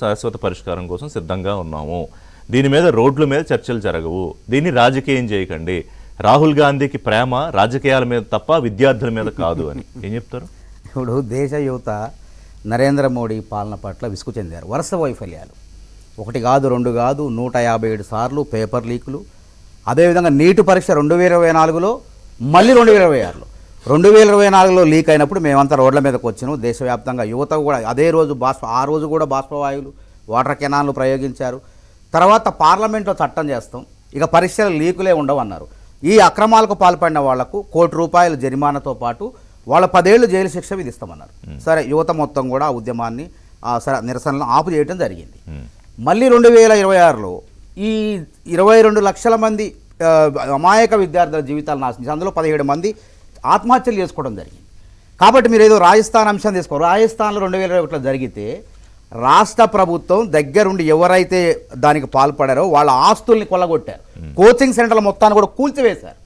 శాశ్వత పరిష్కారం కోసం సిద్ధంగా ఉన్నాము. దీని మీద రోడ్ల మీద చర్చలు జరగవు. దీన్ని రాజకీయం చేయకండి. రాహుల్ గాంధీకి ప్రేమ రాజకీయాల మీద తప్ప విద్యార్థుల మీద కాదు అని ఏం చెప్తారు? ఇప్పుడు దేశ యువత నరేంద్ర మోడీ పాలన పట్ల విసుగు చెందారు. వరుస వైఫల్యాలు, ఒకటి కాదు రెండు కాదు 157 సార్లు పేపర్ లీకులు. అదేవిధంగా నీటు పరీక్ష 2024లో మళ్ళీ 2026లో 2024లో లీక్ అయినప్పుడు మేమంతా రోడ్ల మీదకి వచ్చినాం. దేశవ్యాప్తంగా యువత కూడా అదే రోజు ఆ రోజు కూడా బాష్పవాయువులు వాటర్ కెనాన్లు ప్రయోగించారు. తర్వాత పార్లమెంట్లో చట్టం చేస్తాం, ఇక పరీక్షలు లీకులే ఉండవు అన్నారు. ఈ అక్రమాలకు పాల్పడిన వాళ్లకు ₹1 కోటి జరిమానాతో పాటు వాళ్ళ 10 ఏళ్ళు జైలు శిక్ష విధిస్తామన్నారు. సరే, యువత మొత్తం కూడా ఆ ఉద్యమాన్ని సరే నిరసనలు ఆపు చేయడం జరిగింది. మళ్ళీ 2026లో ఈ 22 లక్షల మంది అమాయక విద్యార్థుల జీవితాలు నాశనం, అందులో 17 మంది ఆత్మహత్యలు చేసుకోవడం జరిగింది. కాబట్టి మీరు ఏదో రాజస్థాన్ అంశం తీసుకోరు. రాజస్థాన్లో 2021లో జరిగితే రాష్ట్ర ప్రభుత్వం దగ్గరుండి ఎవరైతే దానికి పాల్పడారో వాళ్ళ ఆస్తుల్ని కొల్లగొట్టారు. కోచింగ్ సెంటర్ల మొత్తాన్ని కూడా కూల్చివేశారు.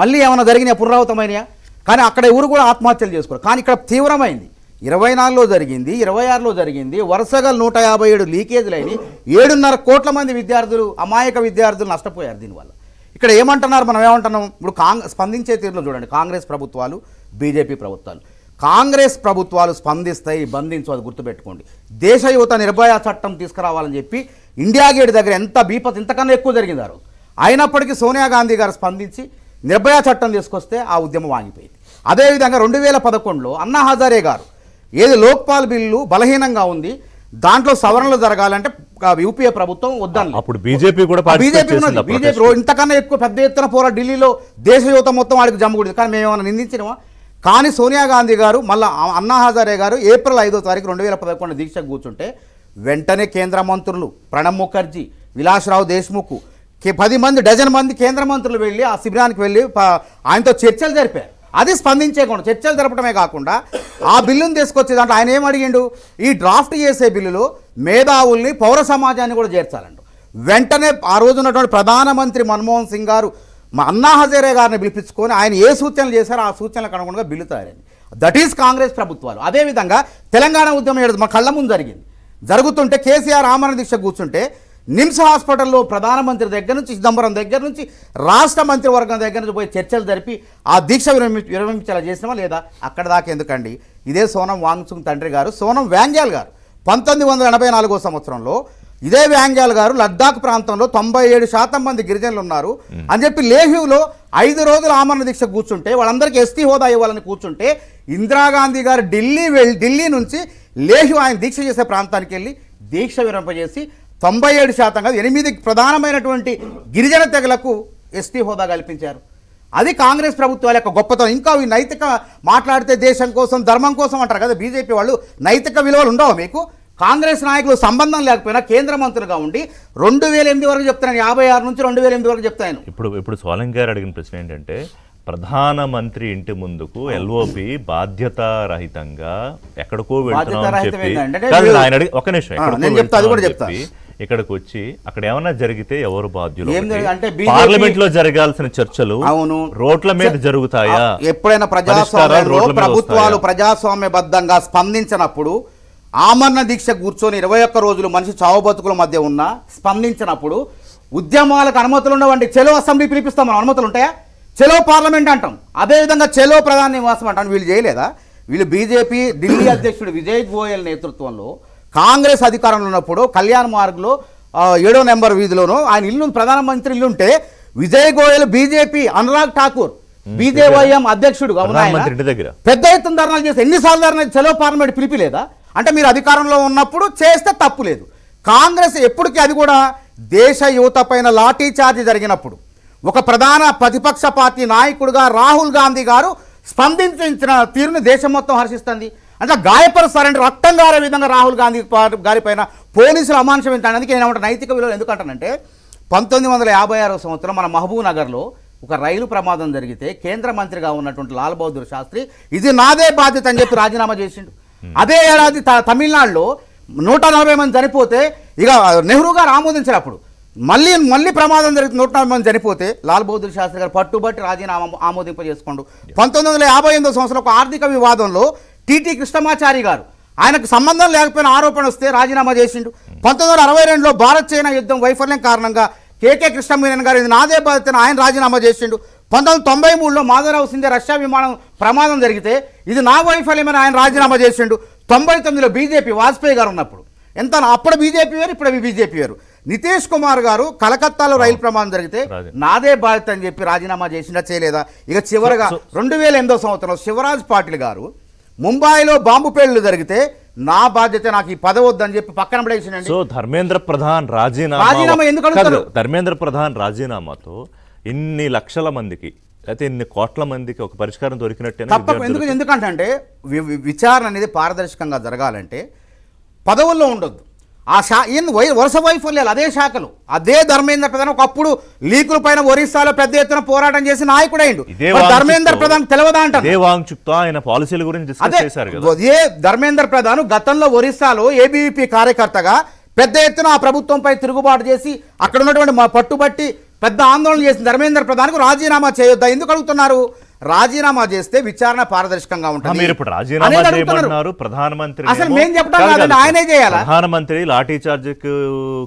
మళ్ళీ ఏమైనా జరిగినాయా? పునరావృతమైనయా? కానీ అక్కడ ఎవరు కూడా ఆత్మహత్యలు చేసుకోరు. కానీ ఇక్కడ తీవ్రమైంది. 24లో జరిగింది, 26లో జరిగింది. వరుసగా 157 లీకేజీలు అయినాయి. 7.5 కోట్ల మంది విద్యార్థులు, అమాయక విద్యార్థులు నష్టపోయారు దీనివల్ల. ఇక్కడ ఏమంటున్నారు, మనం ఏమంటున్నాం? ఇప్పుడు స్పందించే తీరులో చూడండి, కాంగ్రెస్ ప్రభుత్వాలు, బీజేపీ ప్రభుత్వాలు. కాంగ్రెస్ ప్రభుత్వాలు స్పందిస్తాయి, బంధించు, అది గుర్తుపెట్టుకోండి. దేశ యువత నిర్భయ చట్టం తీసుకురావాలని చెప్పి ఇండియా గేట్ దగ్గర ఎంత బీపత్, ఇంతకన్నా ఎక్కువ జరిగింది ఆ రోజు. అయినప్పటికీ సోనియా గాంధీ గారు స్పందించి నిర్భయ చట్టం తీసుకొస్తే ఆ ఉద్యమం ఆగిపోయింది. అదేవిధంగా 2011లో అన్నా హజారే గారు ఏది లోక్పాల్ బిల్లు బలహీనంగా ఉంది, దాంట్లో సవరణలు జరగాలంటే యూపీఏ ప్రభుత్వం వద్దని, అప్పుడు బీజేపీ ఉన్నది. బీజేపీ ఇంతకన్నా ఎక్కువ పెద్ద ఎత్తున పోరాట ఢిల్లీలో దేశ యువత మొత్తం వాడికి జమ్మకూడదు. కానీ మేము ఏమైనా నిందించినమా? కానీ సోనియా గాంధీ గారు మళ్ళీ అన్నా హజారే గారు ఏప్రిల్ 5వ తారీఖు 2011 దీక్షకు కూర్చుంటే వెంటనే కేంద్ర మంత్రులు ప్రణబ్ ముఖర్జీ, విలాస్రావు దేశ్ముఖ్, 10 మంది కేంద్ర మంత్రులు వెళ్ళి ఆ శిబిరానికి వెళ్ళి ఆయనతో చర్చలు జరిపారు. అది స్పందించేకుండా చర్చలు జరపడమే కాకుండా ఆ బిల్లును తీసుకొచ్చే దాంట్లో ఆయన ఏం అడిగిండు, ఈ డ్రాఫ్ట్ చేసే బిల్లులో మేధావుల్ని, పౌర సమాజాన్ని కూడా చేర్చాలండు. వెంటనే ఆ రోజు ఉన్నటువంటి ప్రధానమంత్రి మన్మోహన్ సింగ్ గారు అన్నా హజారే గారిని పిలిపించుకొని ఆయన ఏ సూచనలు చేశారో ఆ సూచనలకు అనుగుణంగా బిల్లు తయారైంది. దట్ ఈస్ కాంగ్రెస్ ప్రభుత్వాలు. అదేవిధంగా తెలంగాణ ఉద్యమం మా కళ్ళ ముందు జరిగింది. జరుగుతుంటే కేసీఆర్ ఆమరణ దీక్ష కూర్చుంటే నిమ్స్ హాస్పిటల్లో ప్రధానమంత్రి దగ్గర నుంచి, చిదంబరం దగ్గర నుంచి, రాష్ట్ర మంత్రివర్గం దగ్గర నుంచి పోయి చర్చలు జరిపి ఆ దీక్ష విరమించేలా చేసినామా లేదా? అక్కడ దాకా ఎందుకండి. ఇదే సోనం వాంగ్చుక్ తండ్రి గారు సోనం వ్యాంగ్యాల్ గారు 1984 సంవత్సరంలో ఇదే వ్యాంగ్యాల్ గారు లద్దాఖ్ ప్రాంతంలో 97% మంది గిరిజనులు ఉన్నారు అని చెప్పి లేహ్యూలో 5 రోజులు ఆమరణ దీక్ష కూర్చుంటే వాళ్ళందరికీ ఎస్టీ హోదా ఇవ్వాలని కూర్చుంటే ఇందిరాగాంధీ గారు ఢిల్లీ నుంచి లేహ్యూ ఆయన దీక్ష చేసే ప్రాంతానికి వెళ్ళి దీక్ష విరమింపజేసి 97% కాదు 8 ప్రధానమైనటువంటి గిరిజన తెగలకు ఎస్టీ హోదా కల్పించారు. అది కాంగ్రెస్ ప్రభుత్వాల యొక్క గొప్పతనం. ఇంకా ఈ నైతిక మాట్లాడితే దేశం కోసం, ధర్మం కోసం అంటారు కదా బీజేపీ వాళ్ళు. నైతిక విలువలు ఉండవు మీకు? కాంగ్రెస్ నాయకులు సంబంధం లేకపోయినా కేంద్ర మంత్రులుగా ఉండి 2008 వరకు చెప్తాను, 56 నుంచి 2008 వరకు చెప్తాను. ఇప్పుడు సోలంకి గారు అడిగిన ప్రశ్న ఏంటంటే, ప్రధానమంత్రి ఇంటి ముందుకు ఎల్ఓపి బాధ్యతారహితంగా ఎక్కడికో వెళ్తున్నాం చెప్పి ఇక్కడికి వచ్చి అక్కడ ఏమన్నా జరిగితే ఎవరు బాధ్యులు? పార్లమెంట్ లో జరగాల్సిన చర్చలు రోడ్ల మీద జరుగుతాయా? ఎప్పుడైనా ప్రభుత్వాలు ప్రజాస్వామ్యబద్ధంగా స్పందించినప్పుడు, ఆమరణ దీక్ష కూర్చొని 21 రోజులు మనిషి చావు బతుకుల మధ్య ఉన్న స్పందించినప్పుడు ఉద్యమాలకు అనుమతులు ఉండవండి. చెలో అసెంబ్లీ పిలిపిస్తాం, మనం అనుమతులు ఉంటాయా? చెలో పార్లమెంట్ అంటాం. అదేవిధంగా చెలో ప్రధాన నివాసం అంటాం. వీళ్ళు చేయలేదా? వీళ్ళు బీజేపీ ఢిల్లీ అధ్యక్షుడు విజయ్ గోయల్ నేతృత్వంలో కాంగ్రెస్ అధికారంలో ఉన్నప్పుడు కళ్యాణ్ మార్గ్లో 7వ నెంబర్ వీధిలోనూ ఆయన ఇల్లు, ప్రధానమంత్రి ఇల్లు ఉంటే విజయ్ గోయల్ బీజేపీ, అనురాగ్ ఠాకూర్ బీజేవైఎం అధ్యక్షుడు పెద్ద ఎత్తున ధర్నాలు చేస్తే ఎన్నిసార్లు ధర్నా చెలో పార్లమెంట్ పిలిపిలేదా? అంటే మీరు అధికారంలో ఉన్నప్పుడు చేస్తే తప్పు లేదు. కాంగ్రెస్ ఎప్పటికీ అది కూడా దేశ యువత పైన లాఠీ చార్జ్ జరిగినప్పుడు ఒక ప్రధాన ప్రతిపక్ష పార్టీ నాయకుడిగా రాహుల్ గాంధీ గారు స్పందించిన తీరుని దేశం మొత్తం హర్షిస్తుంది. అంటే గాయపరుస్తారంటే రక్తం గారే విధంగా రాహుల్ గాంధీ గారి పైన పోలీసులు అమానుషం ఏంటంటే, అందుకే నేను నైతిక విలువలు ఎందుకంటానంటే 1956 సంవత్సరం మన మహబూబ్ నగర్లో ఒక రైలు ప్రమాదం జరిగితే కేంద్ర మంత్రిగా ఉన్నటువంటి లాల్ బహదూర్ శాస్త్రి ఇది నాదే బాధ్యత అని చెప్పి రాజీనామా చేసిండు. అదే ఏడాది తమిళనాడులో 140 మంది చనిపోతే ఇక నెహ్రూ గారు ఆమోదించినప్పుడు మళ్ళీ ప్రమాదం జరిగితే 140 మంది చనిపోతే లాల్ బహదూర్ శాస్త్రి గారు పట్టుబట్టి రాజీనామా ఆమోదింపజేసుకోండు. 1958 సంవత్సరం ఒక ఆర్థిక వివాదంలో టీటీ కృష్ణమాచారి గారు ఆయనకు సంబంధం లేకపోయిన ఆరోపణ వస్తే రాజీనామా చేసిండు. 1962లో భారత్ చైనా యుద్ధం వైఫల్యం కారణంగా కేకే కృష్ణమేనన్ గారు ఇది నాదే బాధ్యత ఆయన రాజీనామా చేసిండు. 1993లో మాధవరావు సింధే రష్యా విమానం ప్రమాదం జరిగితే ఇది నా వైఫల్యమని ఆయన రాజీనామా చేసిండు. 99లో బీజేపీ వాజ్పేయి గారు ఉన్నప్పుడు ఎంత అప్పుడు బీజేపీ వేరు, ఇప్పుడు బీజేపీ వేరు. నితీష్ కుమార్ గారు కలకత్తాలో రైలు ప్రమాదం జరిగితే నాదే బాధ్యత అని చెప్పి రాజీనామా చేసినా చేయలేదా? ఇక చివరగా 2008వ సంవత్సరంలో శివరాజ్ పాటిల్ గారు ముంబైలో బాంబు పేలుళ్లు జరిగితే నా బాధ్యత, నాకు ఈ పదవి వద్దని చెప్పి పక్కన పడేసినండి. సో ధర్మేంద్ర ప్రధాన్ రాజీనామా ఎందుకు అడుగుతారు? ధర్మేంద్ర ప్రధాన్ రాజీనామాతో ఇన్ని లక్షల మందికి లేకపోతే ఇన్ని కోట్ల మందికి ఒక పరిష్కారం దొరికినట్టే. ఎందుకంటే విచారణ అనేది పారదర్శకంగా జరగాలంటే పదవుల్లో ఉండొద్దు. ఆ వరుస వైఫల్యాలు అదే శాఖలు అదే ధర్మేంద్ర ప్రధాన్ ఒకప్పుడు లీకుల పైన ఒరిస్సాలో పెద్ద ఎత్తున పోరాటం చేసి నాయకుడైండు. ధర్మేంద్ర ప్రధాన్ తెలవదా అంటారు. ఆయన పాలసీల గురించి డిస్కస్ చేశారు కదా. అదే ధర్మేంద్ర ప్రధాన్ గతంలో ఒరిస్సాలో ఏబీవీపీ కార్యకర్తగా పెద్ద ఎత్తున ఆ ప్రభుత్వంపై తిరుగుబాటు చేసి అక్కడ ఉన్నటువంటి పట్టుబట్టి పెద్ద ఆందోళన చేసిన ధర్మేంద్ర ప్రధాన్కు రాజీనామా చేయొద్దా? ఎందుకు అడుగుతున్నారు? రాజీనామా చేస్తే విచారణ పారదర్శకంగా ఉంటుంది. మీరు ఇప్పుడు రాజీనామా చేయమన్నారు. ప్రధానమంత్రి అసలు మేము చెప్పడం కాదండి, ఆయనే చేయాలి. ప్రధానమంత్రి లాఠీ చార్జ్కి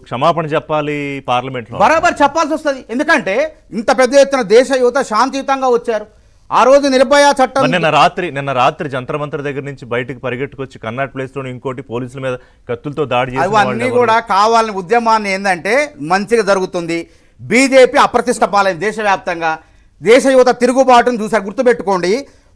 క్షమాపణ చెప్పాలి పార్లమెంట్ లో, బరాబర్ చెప్పాల్సి వస్తుంది. ఎందుకంటే ఇంత పెద్ద ఎత్తున దేశ యువత శాంతియుతంగా వచ్చారు. ఆ రోజు నిర్భయ చట్టం నిన్న రాత్రి జంతర్ మంతర్ దగ్గర నుంచి బయటకు పరిగెట్టుకొచ్చి కన్నాట్ ప్లేస్ లో ఇంకోటి పోలీసుల మీద కత్తులతో దాడి చేసి అవన్నీ కూడా కావాలని ఉద్యమాన్ని ఏంటంటే మంచిగా జరుగుతుంది. బీజేపీ అప్రతిష్ట పాలైంది దేశవ్యాప్తంగా. దేశ యువత తిరుగుబాటును చూసారు. గుర్తుపెట్టుకోండి,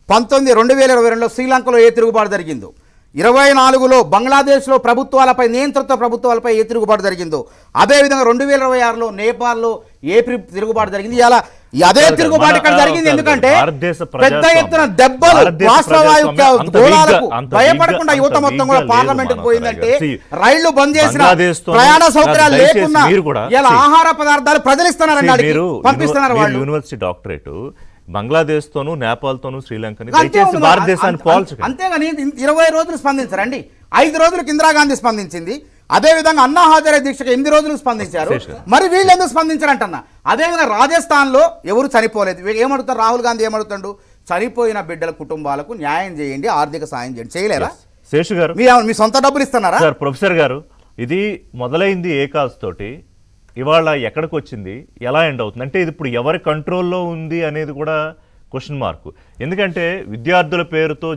2022లో శ్రీలంకలో ఏ తిరుగుబాటు జరిగిందో, 24లో బంగ్లాదేశ్లో ప్రభుత్వాలపై నియంత్రిత ప్రభుత్వాలపై ఏ తిరుగుబాటు జరిగిందో, అదేవిధంగా 2026లో నేపాల్లో ఏ తిరుగుబాటు జరిగింది. ఇలా అదే తిరుగుబాటు ఇక్కడ జరిగింది. ఎందుకంటే పెద్ద ఎత్తున దెబ్బలు రాష్ట్రవాయు గోళాలకు భయపడకుండా యువత మొత్తం కూడా పార్లమెంట్కి పోయిందంటే రైళ్లు బంద్ చేసిన, ప్రయాణ సౌకర్యాలు లేకున్నా ఇలా ఆహార పదార్థాలు ప్రజలు ఇస్తున్నారండి, పంపిస్తున్నారు. వాళ్ళు యూనివర్సిటీ డాక్టరేట్ బంగ్లాదేశ్ తోను నేపాల్ తోను శ్రీలంకని భారతదేశాన్ని పోల్చండి. అంతేగాని 20 రోజులు స్పందించారండి. 5 రోజులకు ఇందిరాగాంధీ స్పందించింది. అదేవిధంగా అన్నా హజారే దీక్షకు 8 రోజులు స్పందించారు. మరి వీళ్ళు ఎందుకు స్పందించారంటన్నా? అదేవిధంగా రాజస్థాన్లో ఎవరు చనిపోలేదు. ఏమడుగుతారు? రాహుల్ గాంధీ ఏమడుగుతాడు? చనిపోయిన బిడ్డల కుటుంబాలకు న్యాయం చేయండి, ఆర్థిక సాయం చేయండి. చేయలేరా? శేషు గారు మీ సొంత డబ్బులు ఇస్తున్నారా? ప్రొఫెసర్ గారు, ఇది మొదలైంది ఏ కాజ్ తోటి, ఇవాళ ఎక్కడికి వచ్చింది, ఎలా ఎండ్ అవుతుంది అంటే ఇది ఇప్పుడు ఎవరి కంట్రోల్లో ఉంది అనేది కూడా క్వశ్చన్ మార్క్. ఎందుకంటే విద్యార్థుల పేరుతో